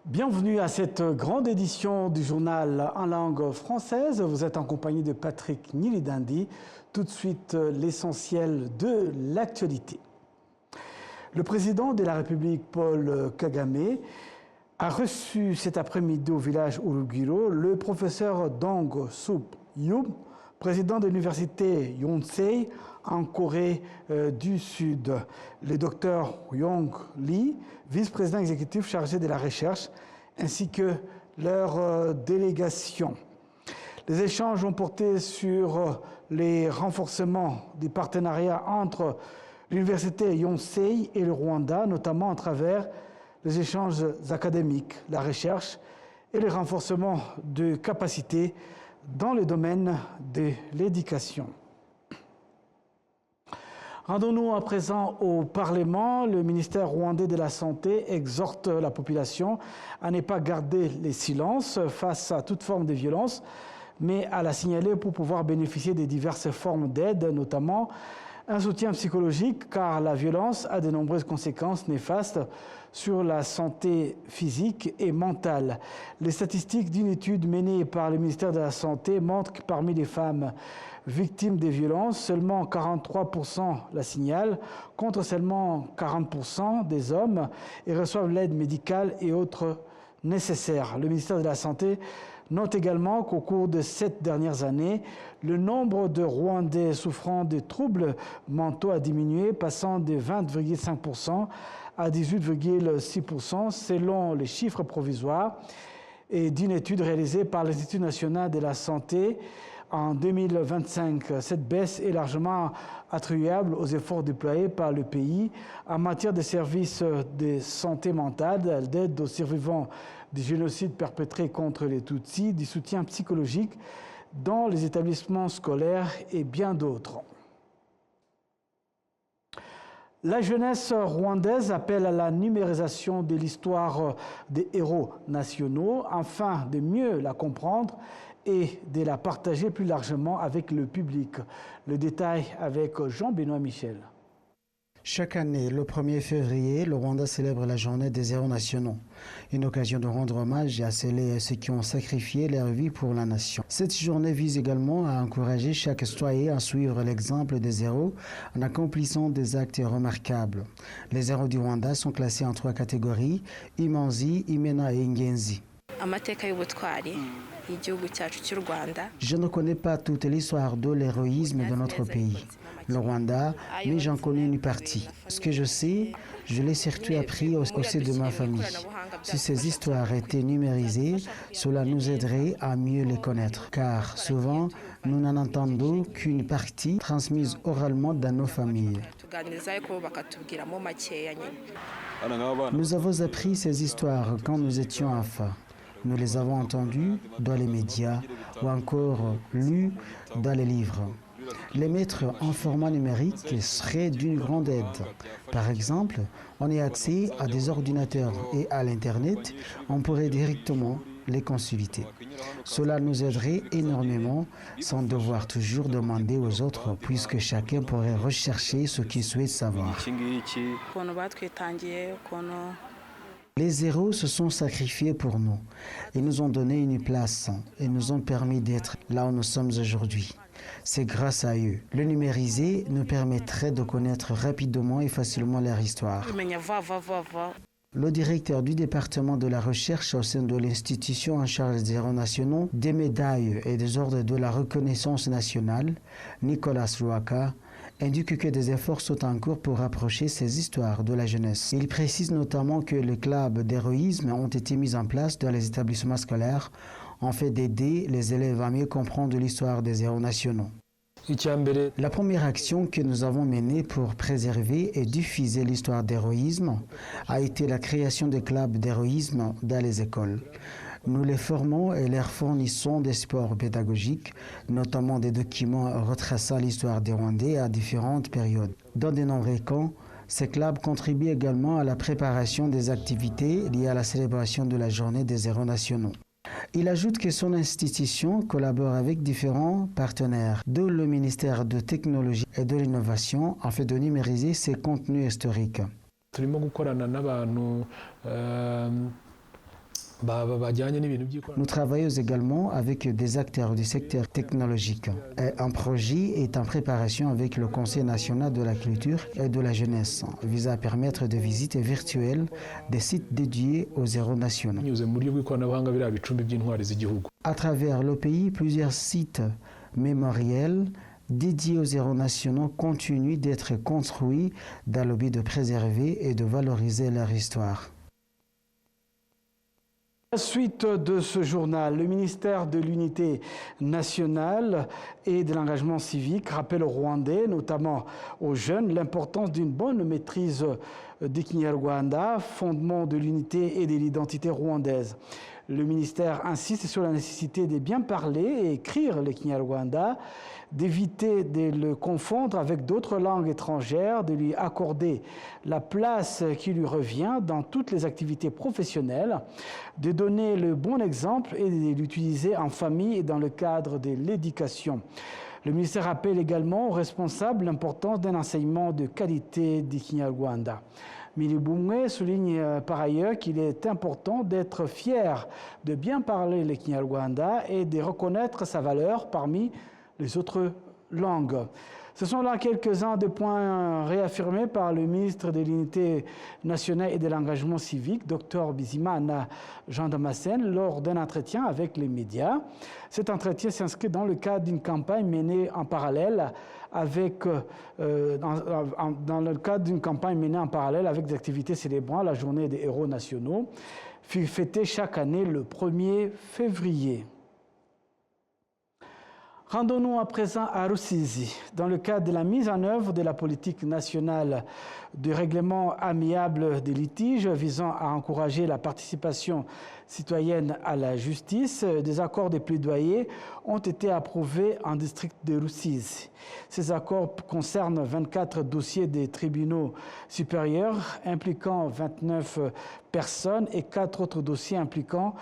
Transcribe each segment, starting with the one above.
Bienvenue à cette grande édition du journal en langue française. Vous êtes en compagnie de Patrick Nilidandi. Tout de suite, l'essentiel de l'actualité. Le président de la République, Paul Kagame, a reçu cet après-midi au village Urugwiro le professeur Dong Sup Yum, président de l'université Yonsei en Corée du Sud. Le docteur Yong Lee, vice-président exécutif chargé de la recherche, ainsi que leur délégation. Les échanges ont porté sur les renforcements des partenariats entre l'université Yonsei et le Rwanda, notamment à travers les échanges académiques, la recherche et le renforcement de capacités dans le domaine de l'éducation. Rendons-nous à présent au Parlement. Le ministère rwandais de la Santé exhorte la population à ne pas garder le silence face à toute forme de violence, mais à la signaler pour pouvoir bénéficier de diverses formes d'aide, notamment un soutien psychologique, car la violence a de nombreuses conséquences néfastes sur la santé physique et mentale. Les statistiques d'une étude menée par le ministère de la Santé montrent que parmi les femmes victimes des violences, seulement 43% la signalent, contre seulement 40% des hommes, et reçoivent l'aide médicale et autres nécessaires. Le ministère de la Santé note également qu'au cours de 7 dernières années, le nombre de Rwandais souffrant de troubles mentaux a diminué, passant de 20,5% à 18,6% selon les chiffres provisoires et d'une étude réalisée par l'Institut national de la santé en 2025. Cette baisse est largement attribuable aux efforts déployés par le pays en matière de services de santé mentale, d'aide aux survivants du génocide perpétré contre les Tutsis, du soutien psychologique dans les établissements scolaires et bien d'autres. La jeunesse rwandaise appelle à la numérisation de l'histoire des héros nationaux afin de mieux la comprendre et de la partager plus largement avec le public. Le détail avec Jean-Benoît Michel. Chaque année, le 1er février, le Rwanda célèbre la journée des héros nationaux, une occasion de rendre hommage et à sceller ceux qui ont sacrifié leur vie pour la nation. Cette journée vise également à encourager chaque citoyen à suivre l'exemple des héros en accomplissant des actes remarquables. Les héros du Rwanda sont classés en 3 catégories, Imanzi, Imena et Ingenzi. Je ne connais pas toute l'histoire de l'héroïsme de notre pays, le Rwanda, mais j'en connais une partie. Ce que je sais, je l'ai surtout appris au sein de ma famille. Si ces histoires étaient numérisées, cela nous aiderait à mieux les connaître, car souvent, nous n'en entendons qu'une partie transmise oralement dans nos familles. Nous avons appris ces histoires quand nous étions enfants. Nous les avons entendues dans les médias ou encore lues dans les livres. Les mettre en format numérique serait d'une grande aide. Par exemple, on a accès à des ordinateurs et à l'Internet, on pourrait directement les consulter. Cela nous aiderait énormément sans devoir toujours demander aux autres, puisque chacun pourrait rechercher ce qu'il souhaite savoir. Les héros se sont sacrifiés pour nous. Ils nous ont donné une place et nous ont permis d'être là où nous sommes aujourd'hui. C'est grâce à eux. Le numériser nous permettrait de connaître rapidement et facilement leur histoire. Le directeur du département de la recherche au sein de l'institution en charge des héros nationaux, des médailles et des ordres de la reconnaissance nationale, Nicolas Ruaka, indique que des efforts sont en cours pour rapprocher ces histoires de la jeunesse. Il précise notamment que les clubs d'héroïsme ont été mis en place dans les établissements scolaires en fait d'aider les élèves à mieux comprendre l'histoire des héros nationaux. La première action que nous avons menée pour préserver et diffuser l'histoire d'héroïsme a été la création de clubs d'héroïsme dans les écoles. Nous les formons et leur fournissons des supports pédagogiques, notamment des documents retraçant l'histoire des Rwandais à différentes périodes. Dans de nombreux cas, ces clubs contribuent également à la préparation des activités liées à la célébration de la journée des héros nationaux. Il ajoute que son institution collabore avec différents partenaires, dont le ministère de Technologie et de l'Innovation, afin de numériser ses contenus historiques. Nous travaillons également avec des acteurs du secteur technologique. Un projet est en préparation avec le Conseil national de la culture et de la jeunesse, visant à permettre des visites virtuelles des sites dédiés aux héros nationaux. À travers le pays, plusieurs sites mémoriels dédiés aux héros nationaux continuent d'être construits dans le but de préserver et de valoriser leur histoire. À la suite de ce journal, le ministère de l'Unité nationale et de l'engagement civique rappelle aux Rwandais, notamment aux jeunes, l'importance d'une bonne maîtrise du Kinyarwanda, fondement de l'unité et de l'identité rwandaise. Le ministère insiste sur la nécessité de bien parler et écrire le Kinyarwanda, d'éviter de le confondre avec d'autres langues étrangères, de lui accorder la place qui lui revient dans toutes les activités professionnelles, de donner le bon exemple et de l'utiliser en famille et dans le cadre de l'éducation. Le ministère rappelle également aux responsables l'importance d'un enseignement de qualité du Kinyarwanda. Milibumwe souligne par ailleurs qu'il est important d'être fier de bien parler le Kinyarwanda et de reconnaître sa valeur parmi les autres langues. Ce sont là quelques-uns des points réaffirmés par le ministre de l'Unité nationale et de l'engagement civique, Dr Bizimana Jean Damascène, lors d'un entretien avec les médias. Cet entretien s'inscrit dans le cadre d'une campagne menée en parallèle avec, dans le cadre d'une campagne menée en parallèle avec des activités célébrant la journée des héros nationaux, fêtée chaque année le 1er février. Rendons-nous à présent à Rusizi. Dans le cadre de la mise en œuvre de la politique nationale de règlement amiable des litiges visant à encourager la participation citoyenne à la justice, des accords de plaidoyer ont été approuvés en district de Rusizi. Ces accords concernent 24 dossiers des tribunaux supérieurs impliquant 29 personnes et 4 autres dossiers impliquant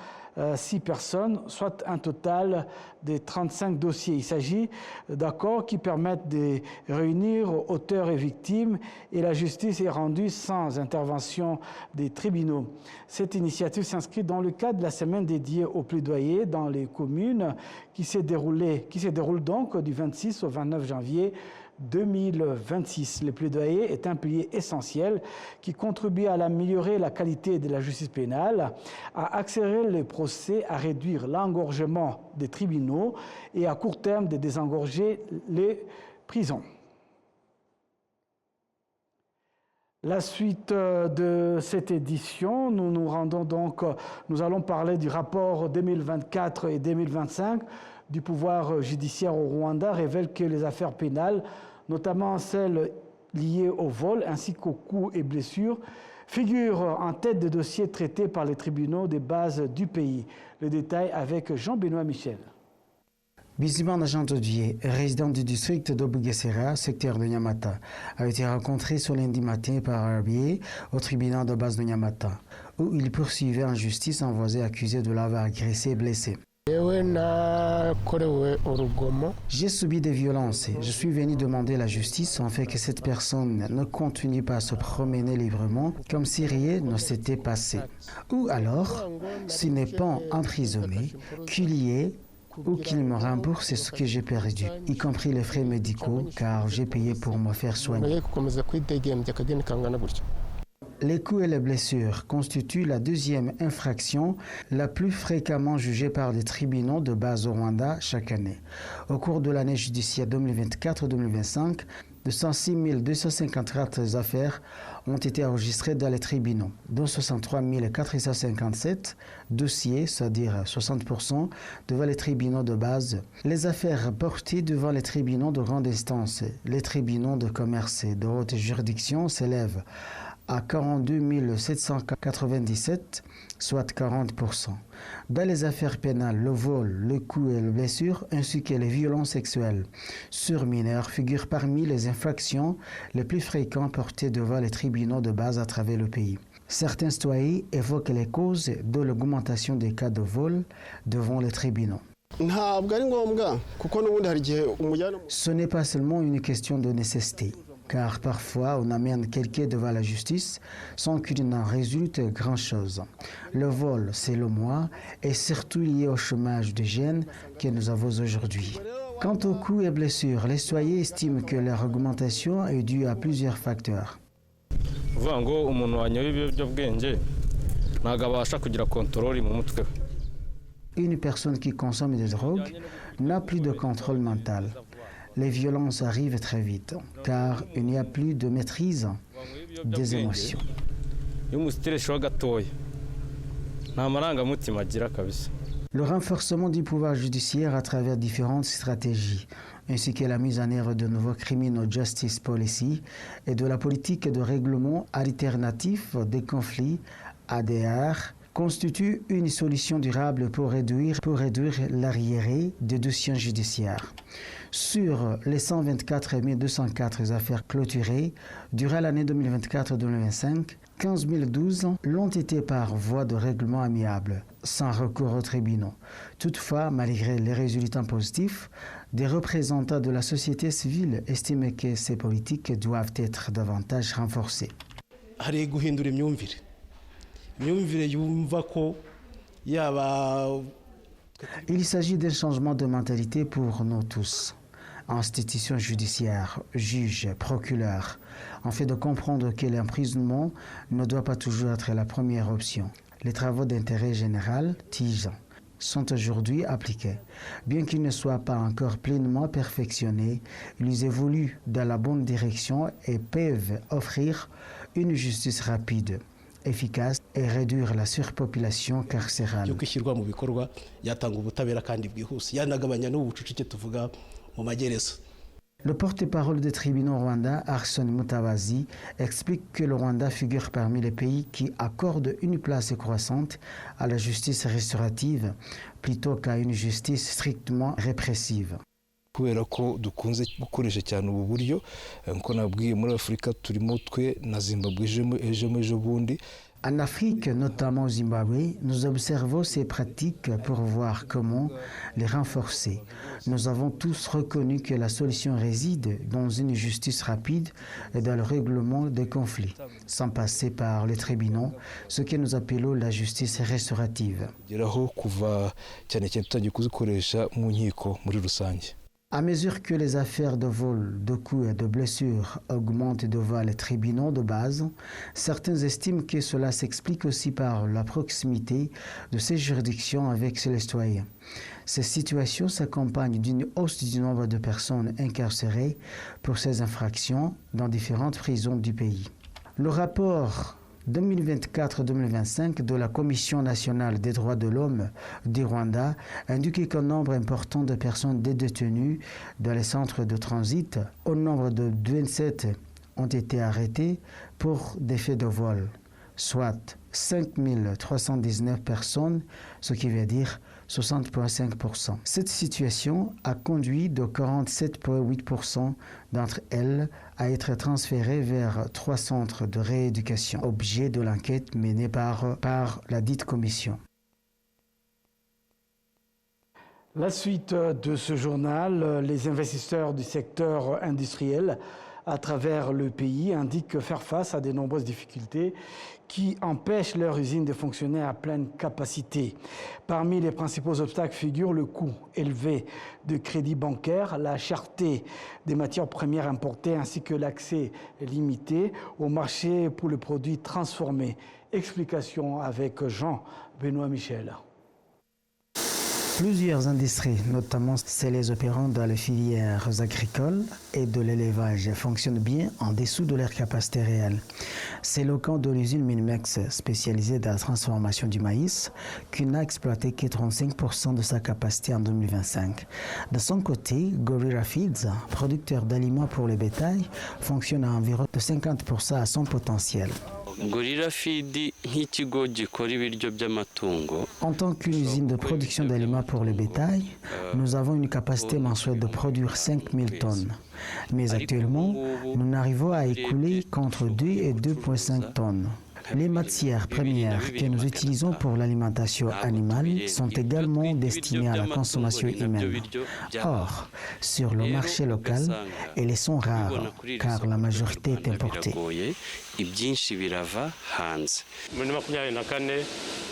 6 personnes, soit un total de 35 dossiers. Il s'agit d'accords qui permettent de réunir auteurs et victimes et la justice est rendue sans intervention des tribunaux. Cette initiative s'inscrit dans le cadre de la semaine dédiée au plaidoyer dans les communes qui se déroule donc du 26 au 29 janvier 2026. Le plaidoyer est un pilier essentiel qui contribue à améliorer la qualité de la justice pénale, à accélérer les procès, à réduire l'engorgement des tribunaux et à court terme de désengorger les prisons. La suite de cette édition, nous allons parler du rapport 2024 et 2025 du pouvoir judiciaire au Rwanda révèle que les affaires pénales, notamment celles liées au vol ainsi qu'aux coups et blessures, figurent en tête des dossiers traités par les tribunaux de base du pays. Le détail avec Jean-Benoît Michel. Bizimana Jean Dodier, résident du district de Bugesera, secteur de Nyamata, a été rencontré ce lundi matin par RBA au tribunal de base de Nyamata, où il poursuivait en justice un voisin accusé de l'avoir agressé et blessé. J'ai subi des violences. Je suis venu demander la justice afin que cette personne ne continue pas à se promener librement comme si rien ne s'était passé. Ou alors, s'il n'est pas emprisonné, qu'il y ait ou qu'il me rembourse ce que j'ai perdu, y compris les frais médicaux, car j'ai payé pour me faire soigner. Les coups et les blessures constituent la deuxième infraction la plus fréquemment jugée par les tribunaux de base au Rwanda chaque année. Au cours de l'année judiciaire 2024-2025, 206 254 affaires ont été enregistrées dans les tribunaux, dont 63 457 dossiers, c'est-à-dire 60%, devant les tribunaux de base. Les affaires portées devant les tribunaux de grande instance, les tribunaux de commerce et de haute juridiction s'élèvent à 42 797, soit 40%. Dans les affaires pénales, le vol, le coup et les blessures, ainsi que les violences sexuelles sur mineurs figurent parmi les infractions les plus fréquentes portées devant les tribunaux de base à travers le pays. Certains citoyens évoquent les causes de l'augmentation des cas de vol devant les tribunaux. Ce n'est pas seulement une question de nécessité. car parfois on amène quelqu'un devant la justice sans qu'il n'en résulte grand-chose. Le vol, c'est le mois, et surtout lié au chômage de jeunes que nous avons aujourd'hui. Quant aux coûts et blessures, les citoyens estiment que leur augmentation est due à plusieurs facteurs. Une personne qui consomme des drogues n'a plus de contrôle mental. Les violences arrivent très vite, car il n'y a plus de maîtrise des émotions. Le renforcement du pouvoir judiciaire à travers différentes stratégies, ainsi que la mise en œuvre de nouveaux Criminal Justice Policy et de la politique de règlement alternatif des conflits, ADR, constitue une solution durable pour réduire l'arriéré des dossiers judiciaires. Sur les 124 204 affaires clôturées durant l'année 2024-2025, 15 012 l'ont été par voie de règlement amiable, sans recours aux tribunaux. Toutefois, malgré les résultats positifs, des représentants de la société civile estiment que ces politiques doivent être davantage renforcées. Il s'agit d'un changement de mentalité pour nous tous. Institutions judiciaires, juges, procureurs, en fait de comprendre que l'emprisonnement ne doit pas toujours être la première option. Les travaux d'intérêt général, TIG, sont aujourd'hui appliqués. Bien qu'ils ne soient pas encore pleinement perfectionnés, ils évoluent dans la bonne direction et peuvent offrir une justice rapide, efficace et réduire la surpopulation carcérale. Le porte-parole des tribunaux rwandais, Arsène Mutabazi, explique que le Rwanda figure parmi les pays qui accordent une place croissante à la justice restaurative plutôt qu'à une justice strictement répressive. kubera ko dukunze gukoresha cyane ubu buryo nko nabwiye muri Afrika turimo twe na Zimbabwe ejo bundi. En Afrique, notamment au Zimbabwe, nous observons ces pratiques pour voir comment les renforcer. Nous avons tous reconnu que la solution réside dans une justice rapide et dans le règlement des conflits, sans passer par les tribunaux, ce que nous appelons la justice restaurative. À mesure que les affaires de vol, de coups et de blessures augmentent devant les tribunaux de base, certains estiment que cela s'explique aussi par la proximité de ces juridictions avec les citoyens. Ces situations s'accompagnent d'une hausse du nombre de personnes incarcérées pour ces infractions dans différentes prisons du pays. Le rapport 2024-2025 de la Commission nationale des droits de l'homme du Rwanda indique qu'un nombre important de personnes détenues dans les centres de transit, au nombre de 27 ont été arrêtées pour des faits de vol, soit 5 319 personnes, ce qui veut dire 60,5%. Cette situation a conduit de 47,8% d'entre elles à être transférées vers 3 centres de rééducation, objet de l'enquête menée par la dite commission. La suite de ce journal, les investisseurs du secteur industriel à travers le pays indiquent faire face à de nombreuses difficultés qui empêchent leurs usines de fonctionner à pleine capacité. Parmi les principaux obstacles figurent le coût élevé de crédit bancaire, la cherté des matières premières importées ainsi que l'accès limité au marché pour les produits transformés. Explication avec Jean-Benoît Michel. Plusieurs industries, notamment celles opérant dans les filières agricoles et de l'élevage, fonctionnent bien en dessous de leur capacité réelle. C'est le cas de l'usine Minmex, spécialisée dans la transformation du maïs, qui n'a exploité que 35% de sa capacité en 2025. De son côté, Gorilla Feeds, producteur d'aliments pour le bétail, fonctionne à environ de 50% à son potentiel. Gorilla Feed nk'ikigo gikora ibiryo by'amatungo. En tant qu'une usine de production d'aliments pour le bétail, nous avons une capacité mensuelle de produire 5000 tonnes. Mais actuellement, nous n'arrivons à écouler qu'entre 2 et 2,5 tonnes. Les matières premières que nous utilisons pour l'alimentation animale sont également destinées à la consommation humaine. Or, sur le marché local, elles sont rares car la majorité est importée.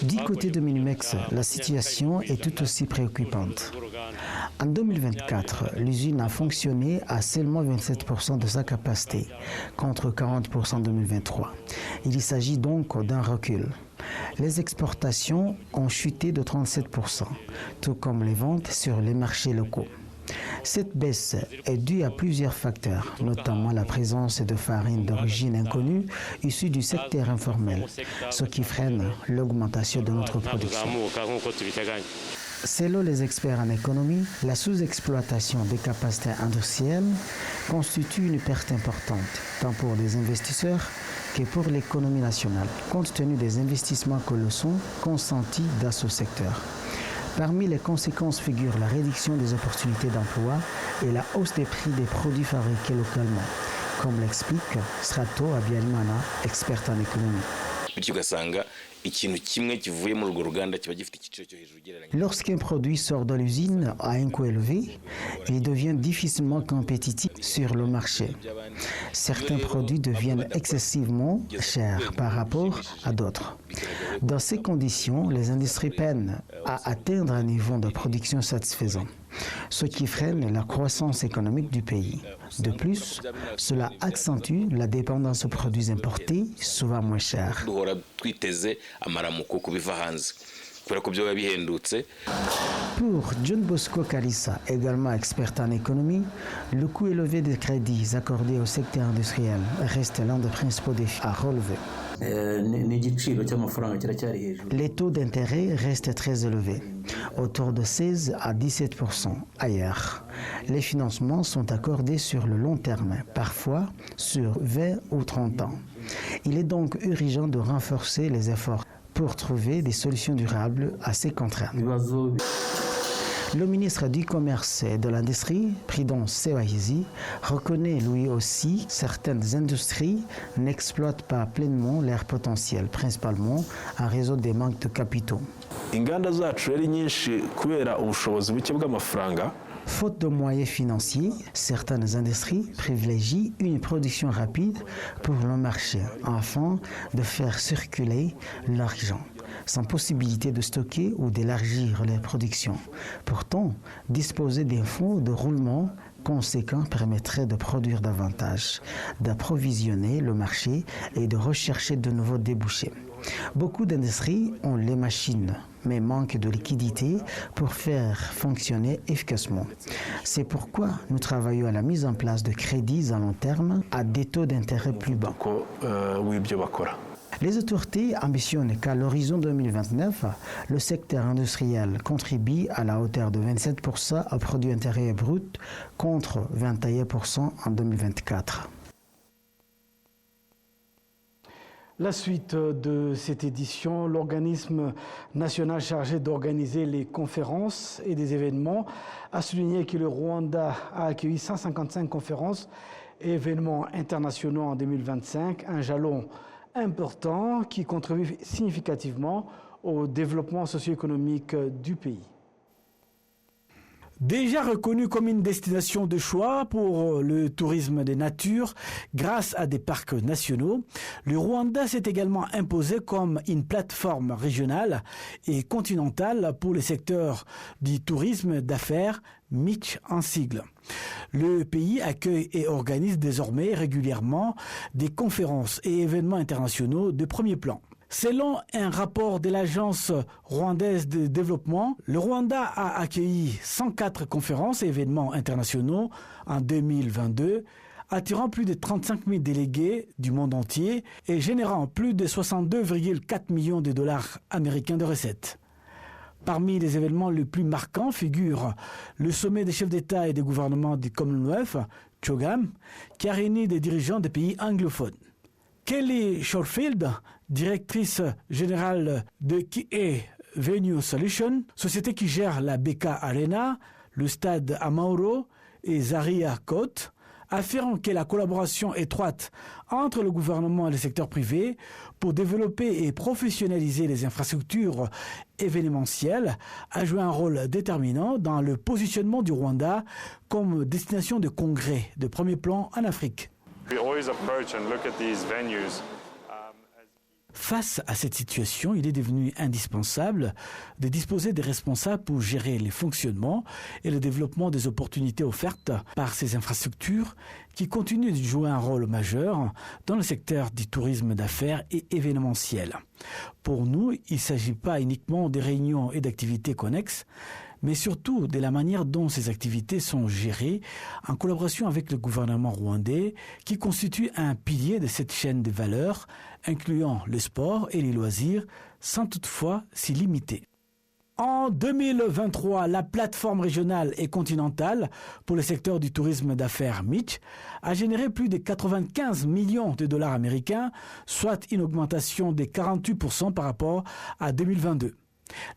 Du côté de Minimex, la situation est tout aussi préoccupante. En 2024, l'usine a fonctionné à seulement 27% de sa capacité, contre 40% en 2023. Il s'agit donc d'un recul. Les exportations ont chuté de 37%, tout comme les ventes sur les marchés locaux. Cette baisse est due à plusieurs facteurs, notamment la présence de farines d'origine inconnue issues du secteur informel, ce qui freine l'augmentation de notre production. Selon les experts en économie, la sous-exploitation des capacités industrielles constitue une perte importante, tant pour les investisseurs que pour l'économie nationale, compte tenu des investissements colossaux consentis dans ce secteur. Parmi les conséquences figurent la réduction des opportunités d'emploi et la hausse des prix des produits fabriqués localement, comme l'explique Strato Habyarimana, experte en économie. Lorsqu'un produit sort de l'usine à un coût élevé, il devient difficilement compétitif sur le marché. Certains produits deviennent excessivement chers par rapport à d'autres. Dans ces conditions, les industries peinent à atteindre un niveau de production satisfaisant, ce qui freine la croissance économique du pays. De plus, cela accentue la dépendance aux produits importés, souvent moins chers. Pour John Bosco Kalissa, également expert en économie, le coût élevé des crédits accordés au secteur industriel reste l'un des principaux défis à relever. Les taux d'intérêt restent très élevés, autour de 16 à 17% ailleurs. Les financements sont accordés sur le long terme, parfois sur 20 ou 30 ans. Il est donc urgent de renforcer les efforts pour trouver des solutions durables à ces contraintes. Le ministre du Commerce et de l'Industrie, Prudence Sewahizi, reconnaît lui aussi que certaines industries n'exploitent pas pleinement leur potentiel, principalement en raison des manques de capitaux. Faute de moyens financiers, certaines industries privilégient une production rapide pour le marché afin de faire circuler l'argent, sans possibilité de stocker ou d'élargir leur production. Pourtant, disposer d'un fonds de roulement conséquent permettrait de produire davantage, d'approvisionner le marché et de rechercher de nouveaux débouchés. Beaucoup d'industries ont les machines, mais manquent de liquidité pour faire fonctionner efficacement. C'est pourquoi nous travaillons à la mise en place de crédits à long terme à des taux d'intérêt plus bas. Les autorités ambitionnent qu'à l'horizon 2029, le secteur industriel contribue à la hauteur de 27% au produit intérieur brut contre 21% en 2024. La suite de cette édition, l'organisme national chargé d'organiser les conférences et des événements a souligné que le Rwanda a accueilli 155 conférences et événements internationaux en 2025, un jalon important qui contribue significativement au développement socio-économique du pays. Déjà reconnu comme une destination de choix pour le tourisme de nature grâce à des parcs nationaux, le Rwanda s'est également imposé comme une plateforme régionale et continentale pour le secteur du tourisme d'affaires, MIC en sigle. Le pays accueille et organise désormais régulièrement des conférences et événements internationaux de premier plan. Selon un rapport de l'Agence rwandaise de développement, le Rwanda a accueilli 104 conférences et événements internationaux en 2022, attirant plus de 35 000 délégués du monde entier et générant plus de 62,4 millions de dollars américains de recettes. Parmi les événements les plus marquants figure le sommet des chefs d'État et des gouvernements du Commonwealth, CHOGM, qui a réuni des dirigeants des pays anglophones. Kelly Shortfield, directrice générale de Kie Venue Solutions, société qui gère la BK Arena, le stade Amauro et Zaria Court, affirme que la collaboration étroite entre le gouvernement et le secteur privé pour développer et professionnaliser les infrastructures événementielles a joué un rôle déterminant dans le positionnement du Rwanda comme destination de congrès de premier plan en Afrique. Face à cette situation, il est devenu indispensable de disposer des responsables pour gérer les fonctionnements et le développement des opportunités offertes par ces infrastructures qui continuent de jouer un rôle majeur dans le secteur du tourisme d'affaires et événementiel. Pour nous, il ne s'agit pas uniquement des réunions et d'activités connexes, mais surtout de la manière dont ces activités sont gérées en collaboration avec le gouvernement rwandais qui constitue un pilier de cette chaîne de valeur incluant le sport et les loisirs sans toutefois s'y limiter. En 2023, la plateforme régionale et continentale pour le secteur du tourisme d'affaires MITCH a généré plus de 95 millions de dollars américains, soit une augmentation de 48% par rapport à 2022.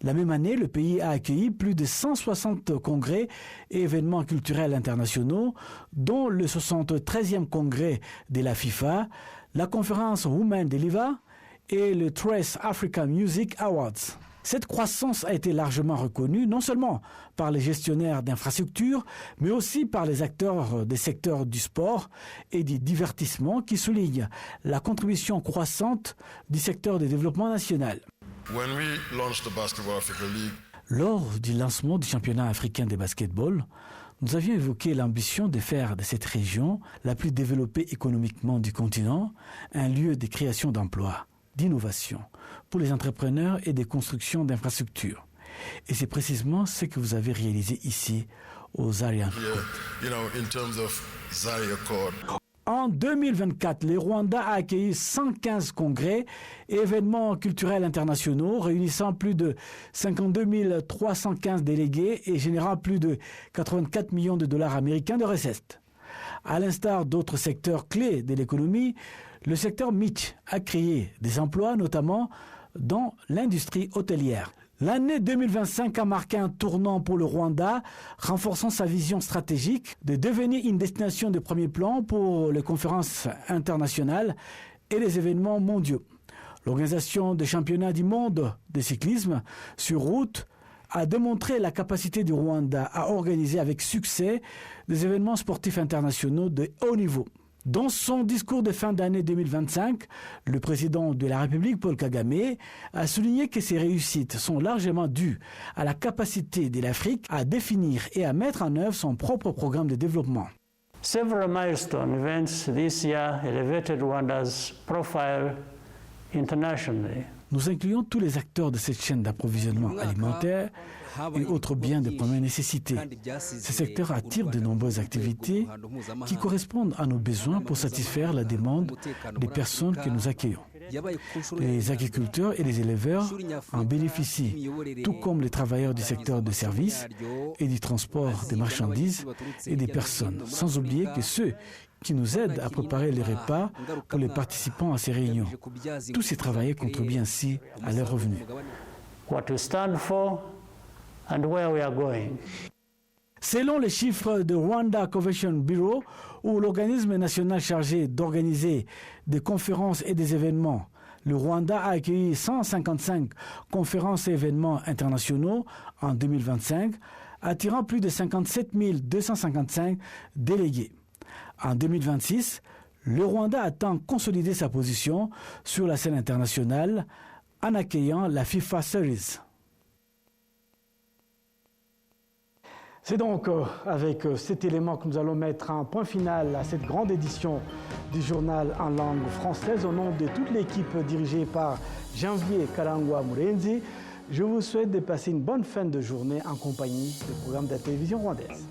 La même année, le pays a accueilli plus de 160 congrès et événements culturels internationaux, dont le 73e congrès de la FIFA, la conférence Women Deliver et le Trace Africa Music Awards. Cette croissance a été largement reconnue non seulement par les gestionnaires d'infrastructures, mais aussi par les acteurs des secteurs du sport et du divertissement qui soulignent la contribution croissante du secteur du développement national. Lors du lancement du championnat africain de basketball, nous avions évoqué l'ambition de faire de cette région la plus développée économiquement du continent un lieu de création d'emplois, d'innovation pour les entrepreneurs et de construction d'infrastructures. Et c'est précisément ce que vous avez réalisé ici au Zaria Accord. En 2024, le Rwanda a accueilli 115 congrès et événements culturels internationaux réunissant plus de 52 315 délégués et générant plus de 84 millions de dollars américains de recettes. À l'instar d'autres secteurs clés de l'économie, le secteur MITCH a créé des emplois, notamment dans l'industrie hôtelière. L'année 2025 a marqué un tournant pour le Rwanda, renforçant sa vision stratégique de devenir une destination de premier plan pour les conférences internationales et les événements mondiaux. L'organisation des championnats du monde de cyclisme sur route a démontré la capacité du Rwanda à organiser avec succès des événements sportifs internationaux de haut niveau. Dans son discours de fin d'année 2025, le président de la République, Paul Kagame, a souligné que ces réussites sont largement dues à la capacité de l'Afrique à définir et à mettre en œuvre son propre programme de développement. Several milestone events this year elevated Rwanda's profile internationally. Nous incluons tous les acteurs de cette chaîne d'approvisionnement alimentaire et autres biens de première nécessité. Ces secteurs attirent de nombreuses activités qui correspondent à nos besoins pour satisfaire la demande des personnes que nous accueillons. Les agriculteurs et les éleveurs en bénéficient, tout comme les travailleurs du secteur de services et du transport des marchandises et des personnes, sans oublier que ceux qui nous aident à préparer les repas pour les participants à ces réunions. Tous ces travailleurs contribuent ainsi à leurs revenus. What we stand for and where we are going. Selon les chiffres de Rwanda Convention Bureau, ou l'organisme national chargé d'organiser des conférences et des événements, le Rwanda a accueilli 155 conférences et événements internationaux en 2025, attirant plus de 57 255 délégués. En 2026, le Rwanda attend consolider sa position sur la scène internationale en accueillant la FIFA Series. C'est donc avec cet élément que nous allons mettre un point final à cette grande édition du journal en langue française. Au nom de toute l'équipe dirigée par Janvier Karangwa Murenzi, je vous souhaite de passer une bonne fin de journée en compagnie du programme de la télévision rwandaise.